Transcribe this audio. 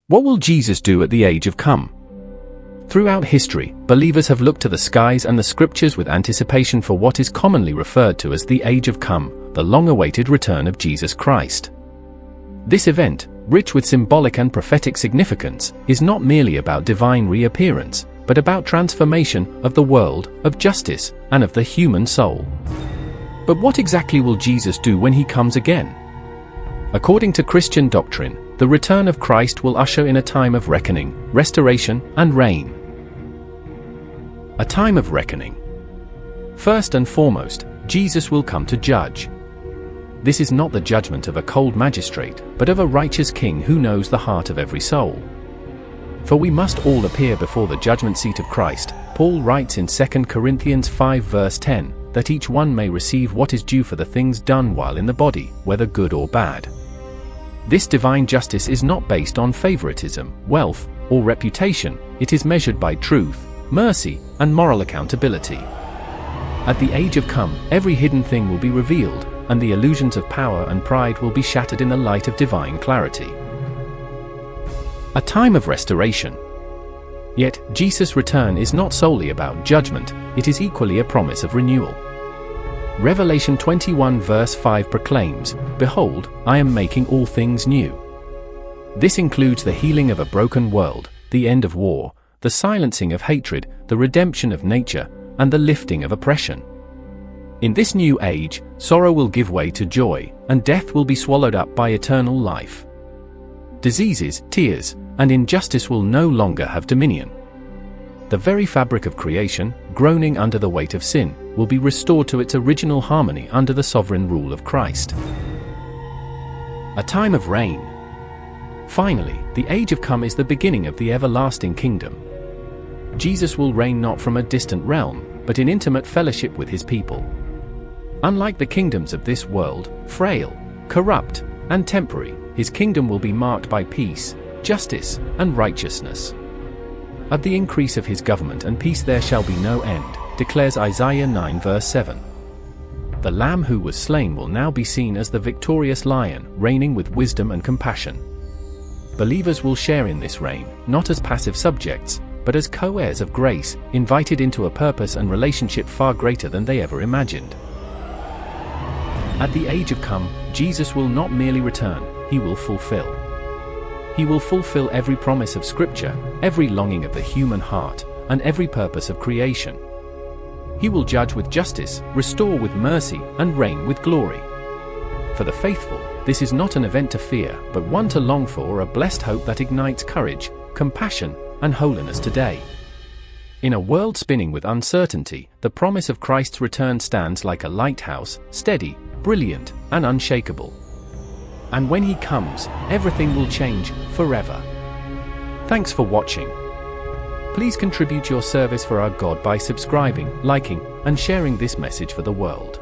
What will Jesus do at the age of come? Throughout history, believers have looked to the skies and the scriptures with anticipation for what is commonly referred to as the age of come, the long-awaited return of Jesus Christ. This event, rich with symbolic and prophetic significance, is not merely about divine reappearance, but about transformation of the world, of justice, and of the human soul. But what exactly will Jesus do when he comes again? According to Christian doctrine, the return of Christ will usher in a time of reckoning, restoration, and reign. A time of reckoning. First and foremost, Jesus will come to judge. This is not the judgment of a cold magistrate, but of a righteous king who knows the heart of every soul. For we must all appear before the judgment seat of Christ. Paul writes in 2 Corinthians 5 verse 10, that each one may receive what is due for the things done while in the body, whether good or bad. This divine justice is not based on favoritism, wealth, or reputation. It is measured by truth, mercy, and moral accountability. At the age of come, every hidden thing will be revealed, and the illusions of power and pride will be shattered in the light of divine clarity. A time of restoration. Yet, Jesus' return is not solely about judgment, it is equally a promise of renewal. Revelation 21 verse 5 proclaims, "Behold, I am making all things new." This includes the healing of a broken world, the end of war, the silencing of hatred, the redemption of nature, and the lifting of oppression. In this new age, sorrow will give way to joy, and death will be swallowed up by eternal life. Diseases, tears, and injustice will no longer have dominion. The very fabric of creation, groaning under the weight of sin, will be restored to its original harmony under the sovereign rule of Christ. A time of reign. Finally, the age of come is the beginning of the everlasting kingdom. Jesus will reign not from a distant realm, but in intimate fellowship with his people. Unlike the kingdoms of this world, frail, corrupt, and temporary, his kingdom will be marked by peace, justice, and righteousness. Of the increase of his government and peace there shall be no end, declares Isaiah 9 verse 7. The Lamb who was slain will now be seen as the victorious Lion, reigning with wisdom and compassion. Believers will share in this reign, not as passive subjects, but as co-heirs of grace, invited into a purpose and relationship far greater than they ever imagined. At the age of come, Jesus will not merely return, he will fulfill. He will fulfill every promise of Scripture, every longing of the human heart, and every purpose of creation. He will judge with justice, restore with mercy, and reign with glory. For the faithful, this is not an event to fear, but one to long for, a blessed hope that ignites courage, compassion, and holiness today. In a world spinning with uncertainty, the promise of Christ's return stands like a lighthouse, steady, brilliant, and unshakable. And when he comes, everything will change forever. Thanks for watching. Please contribute your service for our God by subscribing, liking, and sharing this message for the world.